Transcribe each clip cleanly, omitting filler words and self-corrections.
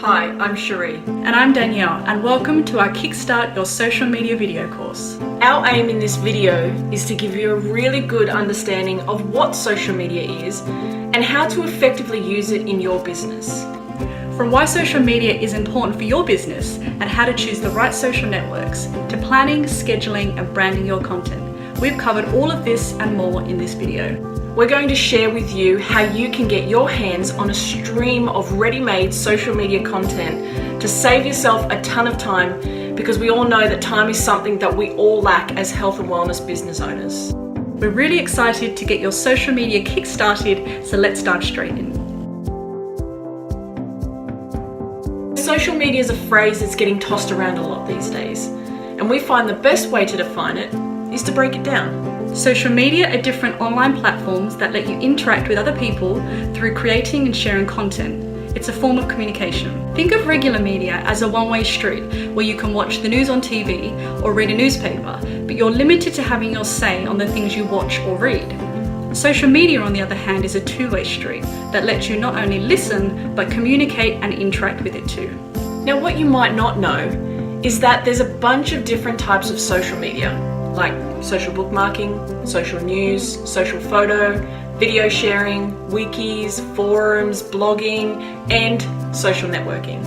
Hi, I'm Cherie. And I'm Danielle, and welcome to our Kickstart Your Social Media video course. Our aim in this video is to give you a really good understanding of what social media is and how to effectively use it in your business. From why social media is important for your business and how to choose the right social networks, to planning, scheduling, and branding your content. We've covered all of this and more in this video. We're going to share with you how you can get your hands on a stream of ready-made social media content to save yourself a ton of time, because we all know that time is something that we all lack as health and wellness business owners. We're really excited to get your social media kick-started, so let's dive straight in. Social media is a phrase that's getting tossed around a lot these days, and we find the best way to define it is to break it down. Social media are different online platforms that let you interact with other people through creating and sharing content. It's a form of communication. Think of regular media as a one-way street where you can watch the news on TV or read a newspaper, but you're limited to having your say on the things you watch or read. Social media, on the other hand, is a two-way street that lets you not only listen, but communicate and interact with it too. Now, what you might not know is that there's a bunch of different types of social media, like social bookmarking, social news, social photo, video sharing, wikis, forums, blogging, and social networking.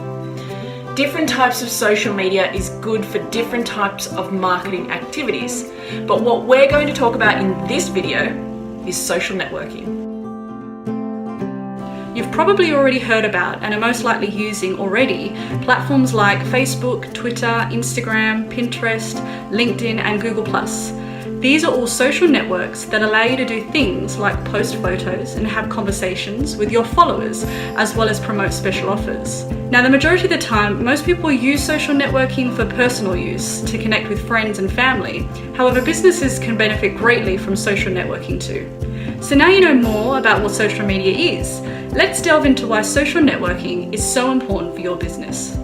Different types of social media is good for different types of marketing activities, but what we're going to talk about in this video is social networking. You've probably already heard about and are most likely using already platforms like Facebook, Twitter, Instagram, Pinterest, LinkedIn, and Google+. These are all social networks that allow you to do things like post photos and have conversations with your followers, as well as promote special offers. Now, the majority of the time, most people use social networking for personal use, to connect with friends and family. However, businesses can benefit greatly from social networking too. So now you know more about what social media is, let's delve into why social networking is so important for your business.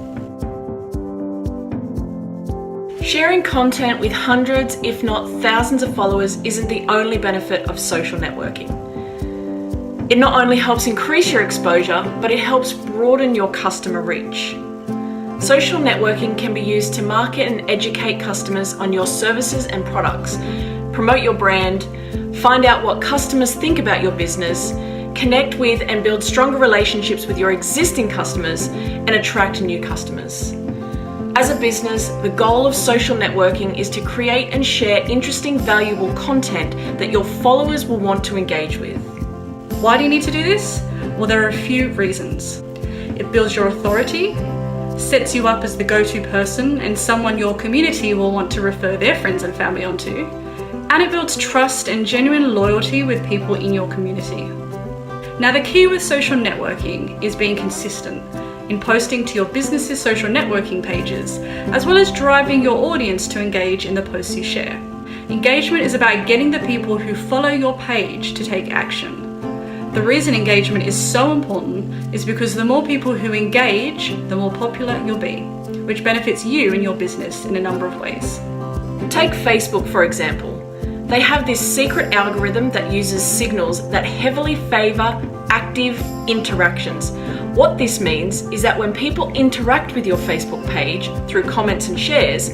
Sharing content with hundreds, if not thousands of followers isn't the only benefit of social networking. It not only helps increase your exposure, but it helps broaden your customer reach. Social networking can be used to market and educate customers on your services and products, promote your brand, find out what customers think about your business, connect with and build stronger relationships with your existing customers, and attract new customers. As a business, the goal of social networking is to create and share interesting, valuable content that your followers will want to engage with. Why do you need to do this? Well, there are a few reasons. It builds your authority, sets you up as the go-to person and someone your community will want to refer their friends and family onto, and it builds trust and genuine loyalty with people in your community. Now, the key with social networking is being consistent in posting to your business's social networking pages, as well as driving your audience to engage in the posts you share. Engagement is about getting the people who follow your page to take action. The reason engagement is so important is because the more people who engage, the more popular you'll be, which benefits you and your business in a number of ways. Take Facebook, for example. They have this secret algorithm that uses signals that heavily favor active interactions. What this means is that when people interact with your Facebook page through comments and shares,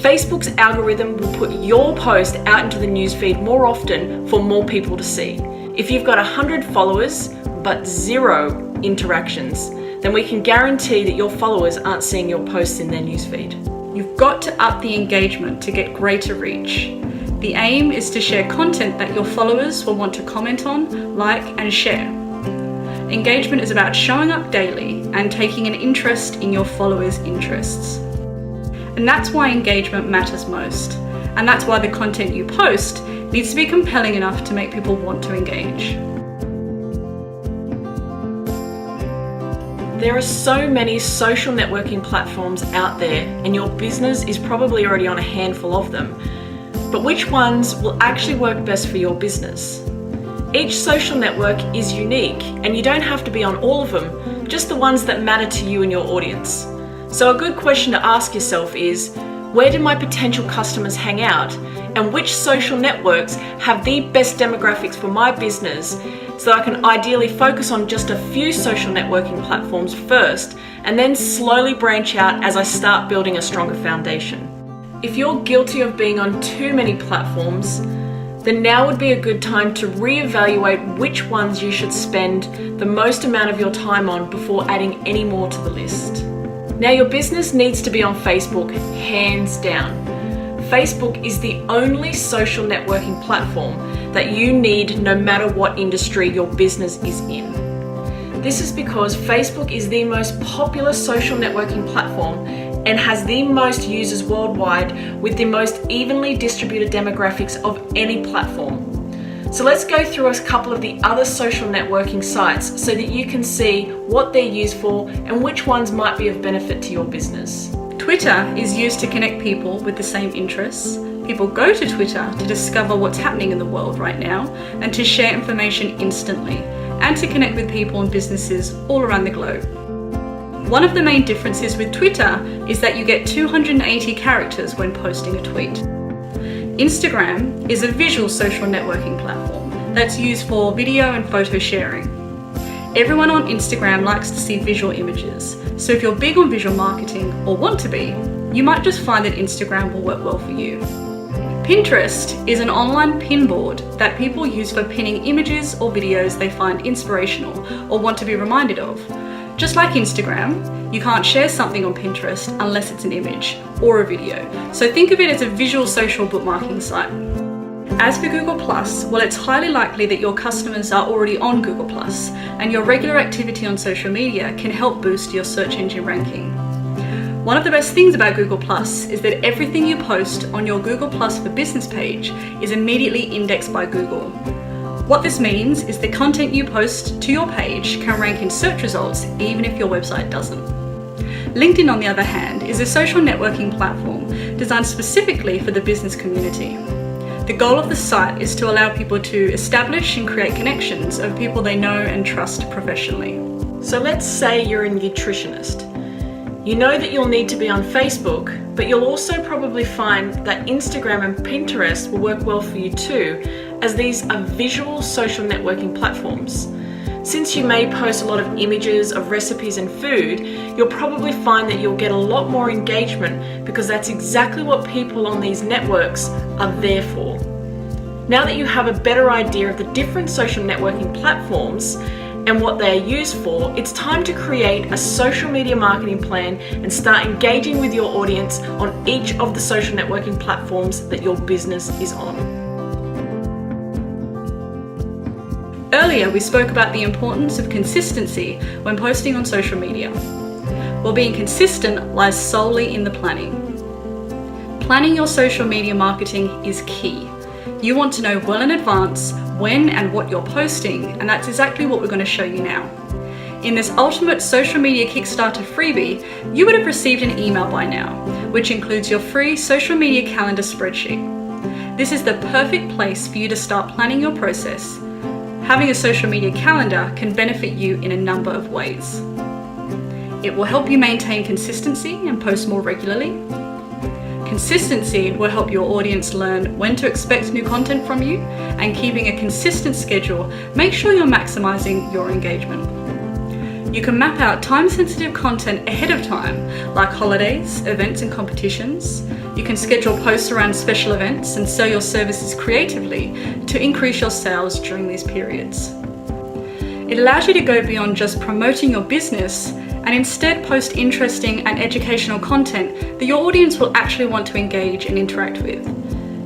Facebook's algorithm will put your post out into the newsfeed more often for more people to see. If you've got 100 followers but 0 interactions, then we can guarantee that your followers aren't seeing your posts in their newsfeed. You've got to up the engagement to get greater reach. The aim is to share content that your followers will want to comment on, like, and share. Engagement is about showing up daily and taking an interest in your followers' interests. And that's why engagement matters most. And that's why the content you post needs to be compelling enough to make people want to engage. There are so many social networking platforms out there, and your business is probably already on a handful of them. But which ones will actually work best for your business? Each social network is unique, and you don't have to be on all of them, just the ones that matter to you and your audience. So a good question to ask yourself is, where do my potential customers hang out, and which social networks have the best demographics for my business so that I can ideally focus on just a few social networking platforms first and then slowly branch out as I start building a stronger foundation. If you're guilty of being on too many platforms, then now would be a good time to reevaluate which ones you should spend the most amount of your time on before adding any more to the list. Now, your business needs to be on Facebook, hands down. Facebook is the only social networking platform that you need no matter what industry your business is in. This is because Facebook is the most popular social networking platform and has the most users worldwide with the most evenly distributed demographics of any platform. So let's go through a couple of the other social networking sites so that you can see what they're used for and which ones might be of benefit to your business. Twitter is used to connect people with the same interests. People go to Twitter to discover what's happening in the world right now and to share information instantly and to connect with people and businesses all around the globe. One of the main differences with Twitter is that you get 280 characters when posting a tweet. Instagram is a visual social networking platform that's used for video and photo sharing. Everyone on Instagram likes to see visual images, so if you're big on visual marketing or want to be, you might just find that Instagram will work well for you. Pinterest is an online pin board that people use for pinning images or videos they find inspirational or want to be reminded of. Just like Instagram, you can't share something on Pinterest unless it's an image or a video, so think of it as a visual social bookmarking site. As for Google+, well, it's highly likely that your customers are already on Google+, and your regular activity on social media can help boost your search engine ranking. One of the best things about Google+ is that everything you post on your Google+ for Business page is immediately indexed by Google. What this means is the content you post to your page can rank in search results even if your website doesn't. LinkedIn, on the other hand, is a social networking platform designed specifically for the business community. The goal of the site is to allow people to establish and create connections of people they know and trust professionally. So let's say you're a nutritionist. You know that you'll need to be on Facebook, but you'll also probably find that Instagram and Pinterest will work well for you too, as these are visual social networking platforms. Since you may post a lot of images of recipes and food, you'll probably find that you'll get a lot more engagement because that's exactly what people on these networks are there for. Now that you have a better idea of the different social networking platforms and what they are used for, it's time to create a social media marketing plan and start engaging with your audience on each of the social networking platforms that your business is on. Earlier, we spoke about the importance of consistency when posting on social media. Well, being consistent lies solely in the planning. Planning your social media marketing is key. You want to know well in advance when and what you're posting, and that's exactly what we're going to show you now. In this ultimate social media Kickstarter freebie, you would have received an email by now, which includes your free social media calendar spreadsheet. This is the perfect place for you to start planning your process. Having a social media calendar can benefit you in a number of ways. It will help you maintain consistency and post more regularly. Consistency will help your audience learn when to expect new content from you, and keeping a consistent schedule makes sure you're maximizing your engagement. You can map out time-sensitive content ahead of time, like holidays, events and competitions. You can schedule posts around special events and sell your services creatively to increase your sales during these periods. It allows you to go beyond just promoting your business and instead post interesting and educational content that your audience will actually want to engage and interact with.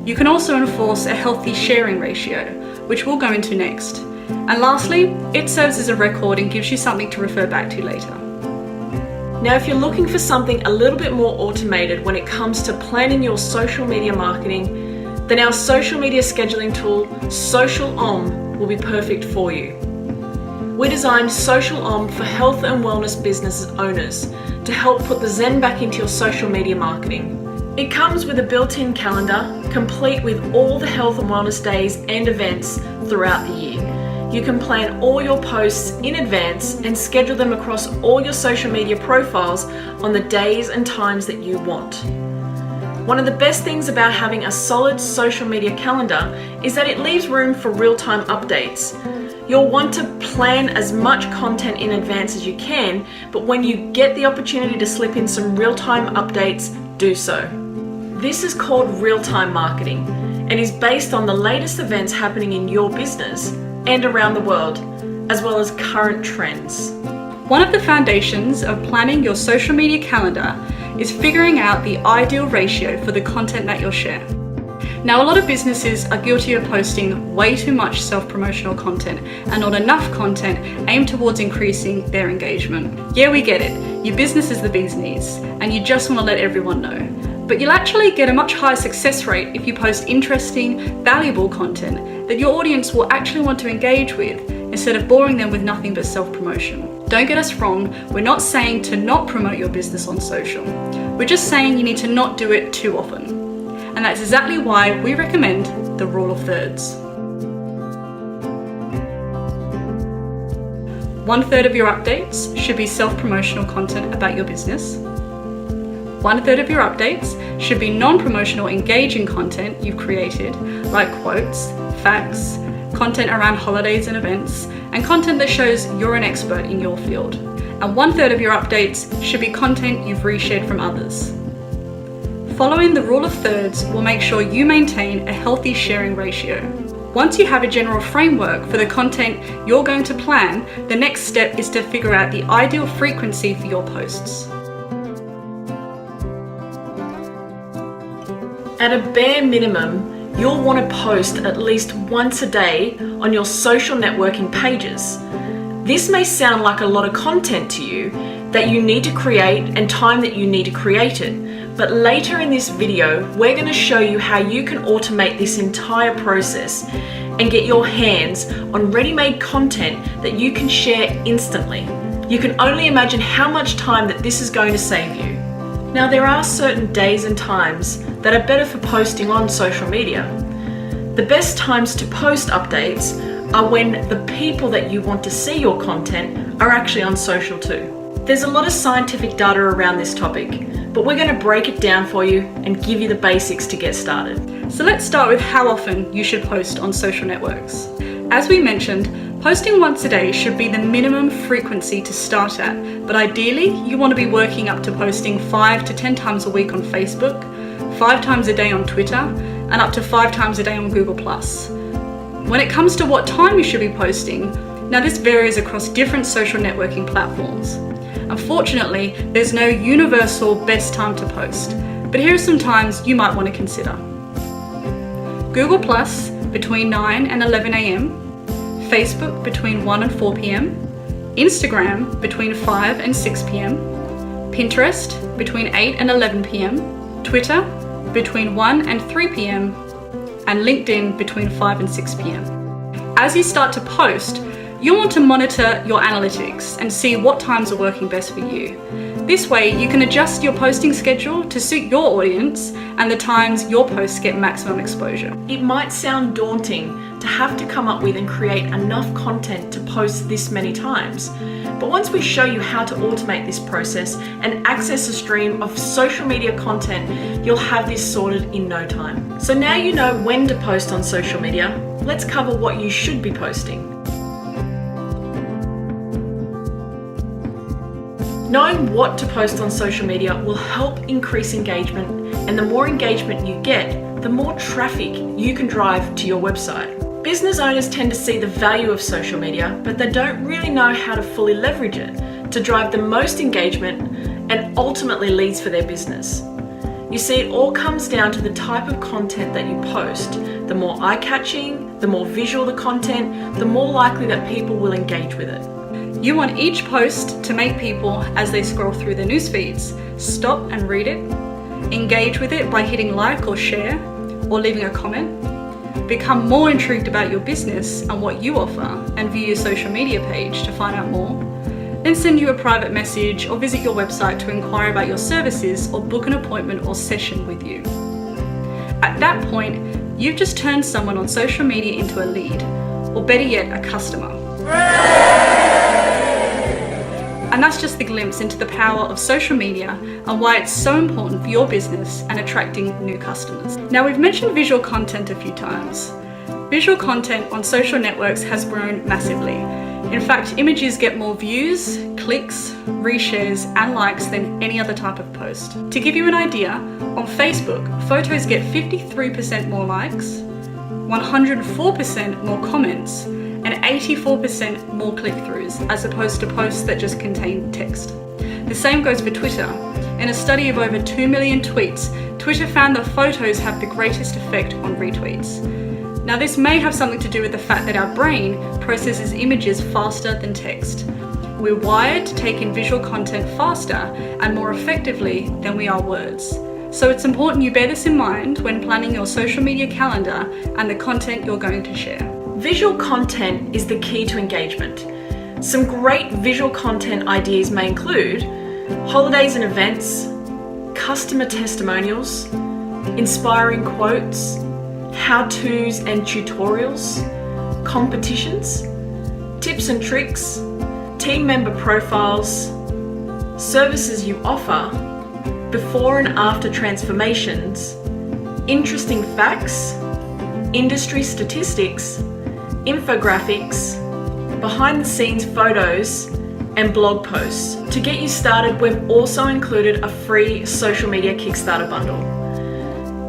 You can also enforce a healthy sharing ratio, which we'll go into next. And lastly, it serves as a record and gives you something to refer back to later. Now, if you're looking for something a little bit more automated when it comes to planning your social media marketing, then our social media scheduling tool, Social Om, will be perfect for you. We designed Social Om for health and wellness business owners to help put the zen back into your social media marketing. It comes with a built-in calendar, complete with all the health and wellness days and events throughout the year. You can plan all your posts in advance and schedule them across all your social media profiles on the days and times that you want. One of the best things about having a solid social media calendar is that it leaves room for real-time updates. You'll want to plan as much content in advance as you can, but when you get the opportunity to slip in some real-time updates, do so. This is called real-time marketing and is based on the latest events happening in your business and around the world, as well as current trends. One of the foundations of planning your social media calendar is figuring out the ideal ratio for the content that you'll share. Now, a lot of businesses are guilty of posting way too much self-promotional content and not enough content aimed towards increasing their engagement. Yeah, we get it. Your business is the bee's knees and you just want to let everyone know. But you'll actually get a much higher success rate if you post interesting, valuable content that your audience will actually want to engage with instead of boring them with nothing but self-promotion. Don't get us wrong, we're not saying to not promote your business on social. We're just saying you need to not do it too often. And that's exactly why we recommend the rule of thirds. 1/3 of your updates should be self-promotional content about your business. 1/3 of your updates should be non-promotional engaging content you've created, like quotes, facts, content around holidays and events, and content that shows you're an expert in your field. And 1/3 of your updates should be content you've reshared from others. Following the rule of thirds will make sure you maintain a healthy sharing ratio. Once you have a general framework for the content you're going to plan, the next step is to figure out the ideal frequency for your posts. At a bare minimum, you'll want to post at least once a day on your social networking pages. This may sound like a lot of content to you that you need to create and time that you need to create it. But later in this video, we're going to show you how you can automate this entire process and get your hands on ready-made content that you can share instantly. You can only imagine how much time that this is going to save you. Now, there are certain days and times that are better for posting on social media. The best times to post updates are when the people that you want to see your content are actually on social too. There's a lot of scientific data around this topic, but we're going to break it down for you and give you the basics to get started. So let's start with how often you should post on social networks. As we mentioned, posting once a day should be the minimum frequency to start at, but ideally you want to be working up to posting 5 to 10 times a week on Facebook, 5 times a day on Twitter, and up to 5 times a day on Google+. When it comes to what time you should be posting, now this varies across different social networking platforms. Unfortunately, there's no universal best time to post, but here are some times you might want to consider. Google+ between 9 and 11 a.m, Facebook between 1 and 4 p.m, Instagram between 5 and 6 p.m, Pinterest between 8 and 11 p.m, Twitter between 1 and 3 p.m, and LinkedIn between 5 and 6 p.m. As you start to post, you'll want to monitor your analytics and see what times are working best for you. This way, you can adjust your posting schedule to suit your audience and the times your posts get maximum exposure. It might sound daunting to have to come up with and create enough content to post this many times, but once we show you how to automate this process and access a stream of social media content, you'll have this sorted in no time. So now you know when to post on social media, let's cover what you should be posting. Knowing what to post on social media will help increase engagement, and the more engagement you get, the more traffic you can drive to your website. Business owners tend to see the value of social media, but they don't really know how to fully leverage it to drive the most engagement and ultimately leads for their business. You see, it all comes down to the type of content that you post. The more eye-catching, the more visual the content, the more likely that people will engage with it. You want each post to make people, as they scroll through their news feeds, stop and read it, engage with it by hitting like or share, or leaving a comment, become more intrigued about your business and what you offer, and view your social media page to find out more, then send you a private message or visit your website to inquire about your services or book an appointment or session with you. At that point, you've just turned someone on social media into a lead, or better yet, a customer. And that's just the glimpse into the power of social media and why it's so important for your business and attracting new customers. Now, we've mentioned visual content a few times, Visual content on social networks has grown massively. In fact, images get more views, clicks, reshares, and likes than any other type of post. To give you an idea, on Facebook, photos get 53% more likes, 104% more comments, and 84% more click-throughs, as opposed to posts that just contain text. The same goes for Twitter. In a study of over 2 million tweets, Twitter found that photos have the greatest effect on retweets. Now, this may have something to do with the fact that our brain processes images faster than text. We're wired to take in visual content faster and more effectively than we are words. So it's important you bear this in mind when planning your social media calendar and the content you're going to share. Visual content is the key to engagement. Some great visual content ideas may include holidays and events, customer testimonials, inspiring quotes, how-tos and tutorials, competitions, tips and tricks, team member profiles, services you offer, before and after transformations, interesting facts, industry statistics, infographics, behind-the-scenes photos, and blog posts. To get you started, we've also included a free social media Kickstarter bundle.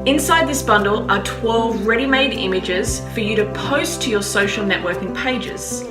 Inside this bundle are 12 ready-made images for you to post to your social networking pages.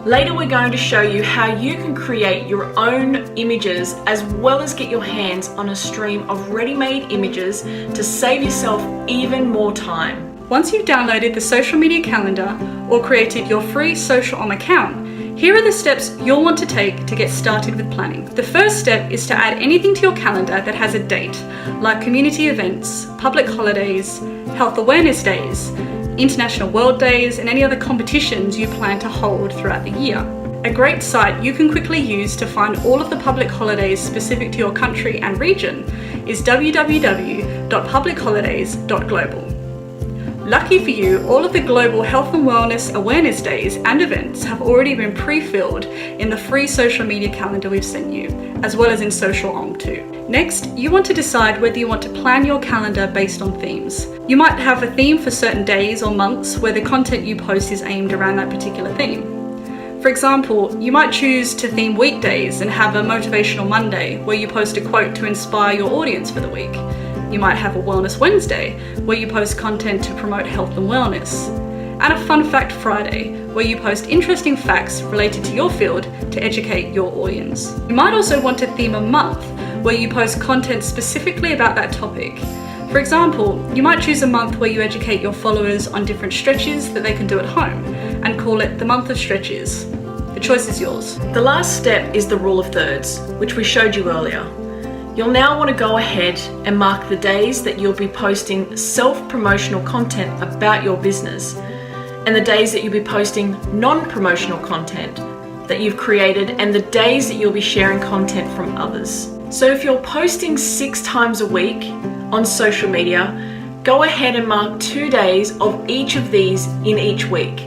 Later, we're going to show you how you can create your own images as well as get your hands on a stream of ready-made images to save yourself even more time. Once you've downloaded the social media calendar or created your free Social account, here are the steps you'll want to take to get started with planning. The first step is to add anything to your calendar that has a date, like community events, public holidays, health awareness days, International World Days, and any other competitions you plan to hold throughout the year. A great site you can quickly use to find all of the public holidays specific to your country and region is www.publicholidays.global. Lucky for you, all of the global health and wellness awareness days and events have already been pre-filled in the free social media calendar we've sent you, as well as in Social too. Next, you want to decide whether you want to plan your calendar based on themes. You might have a theme for certain days or months where the content you post is aimed around that particular theme. For example, you might choose to theme weekdays and have a motivational Monday where you post a quote to inspire your audience for the week. You might have a Wellness Wednesday, where you post content to promote health and wellness, and a Fun Fact Friday, where you post interesting facts related to your field to educate your audience. You might also want to theme a month, where you post content specifically about that topic. For example, you might choose a month where you educate your followers on different stretches that they can do at home, and call it the Month of Stretches. The choice is yours. The last step is the rule of thirds, which we showed you earlier. You'll now want to go ahead and mark the days that you'll be posting self-promotional content about your business and the days that you'll be posting non-promotional content that you've created and the days that you'll be sharing content from others. So if you're posting 6 times a week on social media, go ahead and mark 2 days of each of these in each week.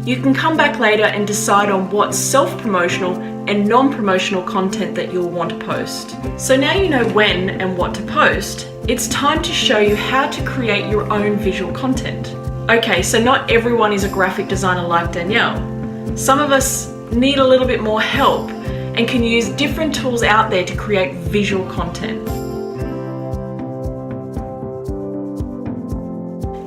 You can come back later and decide on what self-promotional and non-promotional content that you'll want to post. So now you know when and what to post, it's time to show you how to create your own visual content. Okay, so not everyone is a graphic designer like Danielle. Some of us need a little bit more help and can use different tools out there to create visual content.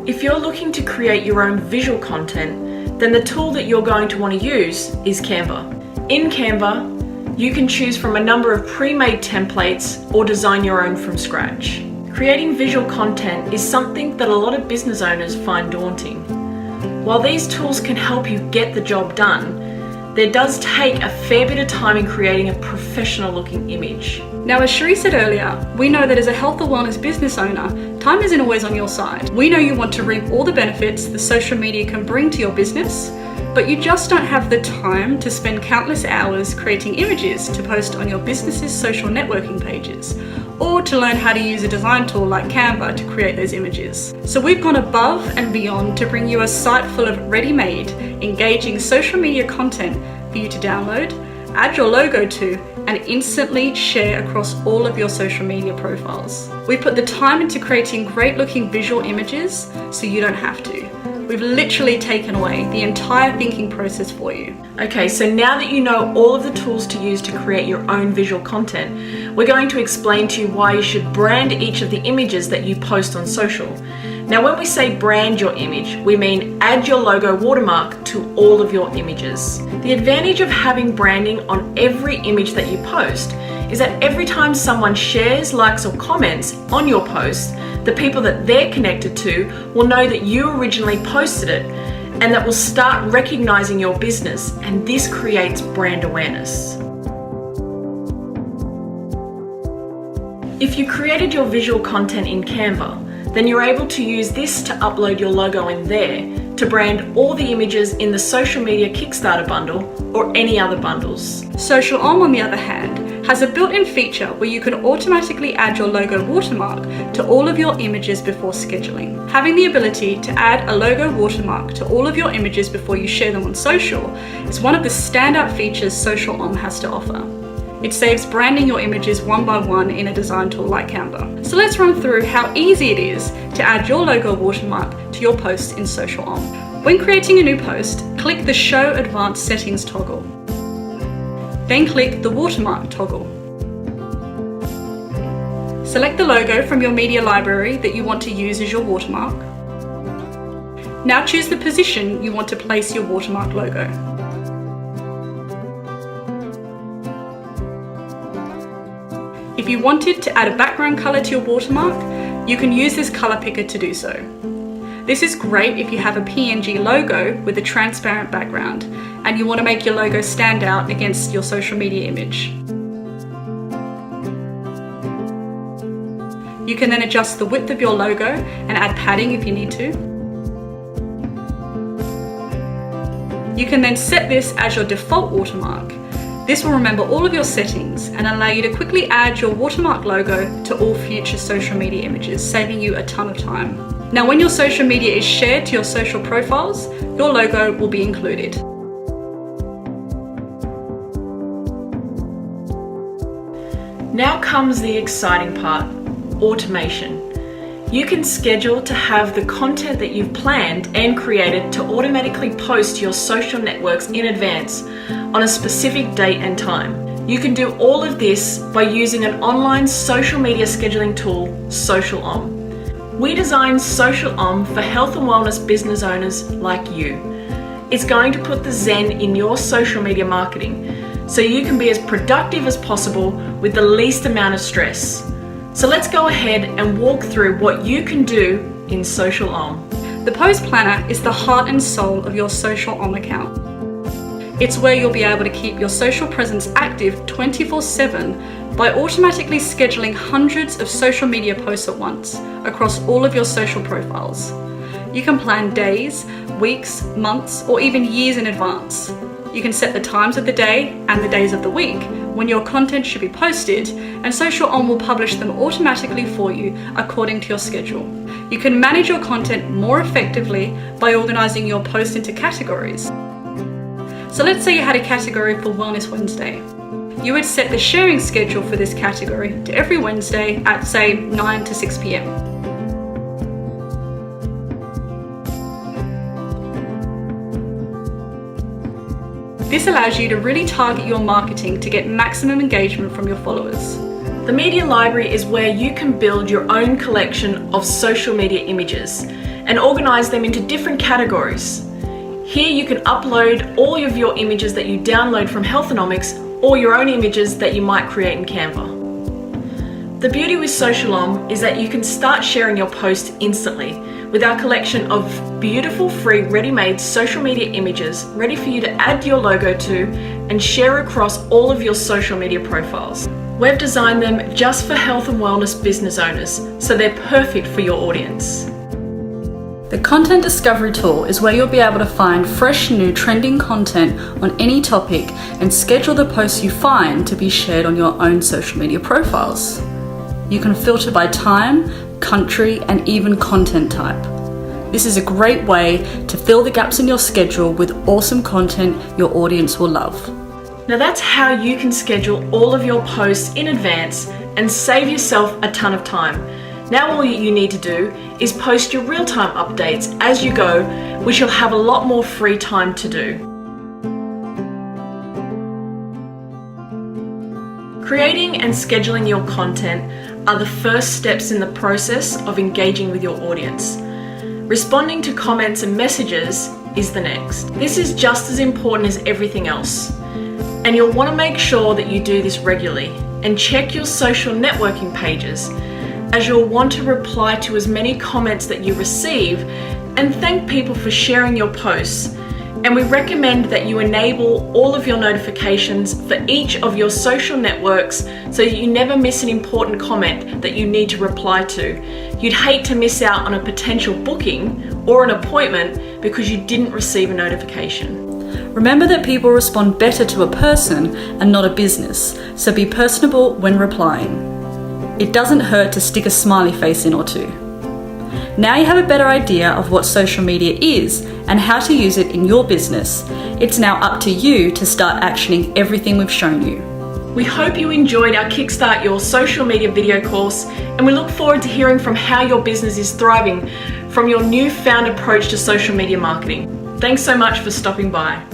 If you're looking to create your own visual content, then the tool that you're going to want to use is Canva. In Canva, you can choose from a number of pre-made templates or design your own from scratch. Creating visual content is something that a lot of business owners find daunting. While these tools can help you get the job done, there does take a fair bit of time in creating a professional looking image. Now, as Cherie said earlier, we know that as a health or wellness business owner, time isn't always on your side. We know you want to reap all the benefits the social media can bring to your business, but you just don't have the time to spend countless hours creating images to post on your business's social networking pages, or to learn how to use a design tool like Canva to create those images. So we've gone above and beyond to bring you a site full of ready-made, engaging social media content for you to download, add your logo to, and instantly share across all of your social media profiles. We put the time into creating great looking visual images so you don't have to. We've literally taken away the entire thinking process for you. Okay, so now that you know all of the tools to use to create your own visual content, we're going to explain to you why you should brand each of the images that you post on social. Now, when we say brand your image, we mean add your logo watermark to all of your images. The advantage of having branding on every image that you post is that every time someone shares, likes, or comments on your post, the people that they're connected to will know that you originally posted it, and that will start recognizing your business, and this creates brand awareness. If you created your visual content in Canva, then you're able to use this to upload your logo in there to brand all the images in the social media Kickstarter bundle or any other bundles. Social on the other hand, has a built-in feature where you can automatically add your logo watermark to all of your images before scheduling. Having the ability to add a logo watermark to all of your images before you share them on social is one of the standout features Social has to offer. It saves branding your images one by one in a design tool like Canva. So let's run through how easy it is to add your logo watermark to your posts in Social When creating a new post, click the Show Advanced Settings toggle. Then click the Watermark toggle. Select the logo from your media library that you want to use as your watermark. Now choose the position you want to place your watermark logo. If you wanted to add a background color to your watermark, you can use this color picker to do so. This is great if you have a PNG logo with a transparent background and you want to make your logo stand out against your social media image. You can then adjust the width of your logo and add padding if you need to. You can then set this as your default watermark. This will remember all of your settings and allow you to quickly add your watermark logo to all future social media images, saving you a ton of time. Now, when your social media is shared to your social profiles, your logo will be included. Now comes the exciting part, automation. You can schedule to have the content that you've planned and created to automatically post to your social networks in advance on a specific date and time. You can do all of this by using an online social media scheduling tool, Social We designed Social for health and wellness business owners like you. It's going to put the zen in your social media marketing so you can be as productive as possible with the least amount of stress. So let's go ahead and walk through what you can do in Social The Post Planner is the heart and soul of your Social account. It's where you'll be able to keep your social presence active 24/7 by automatically scheduling hundreds of social media posts at once across all of your social profiles. You can plan days, weeks, months, or even years in advance. You can set the times of the day and the days of the week when your content should be posted, and Social will publish them automatically for you according to your schedule. You can manage your content more effectively by organizing your posts into categories. So let's say you had a category for Wellness Wednesday. You would set the sharing schedule for this category to every Wednesday at, say, 9 to 6 p.m. This allows you to really target your marketing to get maximum engagement from your followers. The media library is where you can build your own collection of social media images and organize them into different categories. Here you can upload all of your images that you download from Healthonomics or your own images that you might create in Canva. The beauty with Social is that you can start sharing your post instantly with our collection of beautiful, free, ready-made social media images ready for you to add your logo to and share across all of your social media profiles. We've designed them just for health and wellness business owners, so they're perfect for your audience. The Content Discovery tool is where you'll be able to find fresh, new, trending content on any topic and schedule the posts you find to be shared on your own social media profiles. You can filter by time, country, and even content type. This is a great way to fill the gaps in your schedule with awesome content your audience will love. Now that's how you can schedule all of your posts in advance and save yourself a ton of time. Now all you need to do is post your real-time updates as you go which you'll have a lot more free time to do. Creating and scheduling your content are the first steps in the process of engaging with your audience. Responding to comments and messages is the next. This is just as important as everything else, and you'll want to make sure that you do this regularly and check your social networking pages, as you'll want to reply to as many comments that you receive and thank people for sharing your posts. And we recommend that you enable all of your notifications for each of your social networks so that you never miss an important comment that you need to reply to. You'd hate to miss out on a potential booking or an appointment because you didn't receive a notification. Remember that people respond better to a person and not a business, so be personable when replying. It doesn't hurt to stick a smiley face in or two. Now you have a better idea of what social media is and how to use it in your business. It's now up to you to start actioning everything we've shown you. We hope you enjoyed our Kickstart Your Social Media video course, and we look forward to hearing from how your business is thriving from your newfound approach to social media marketing. Thanks so much for stopping by.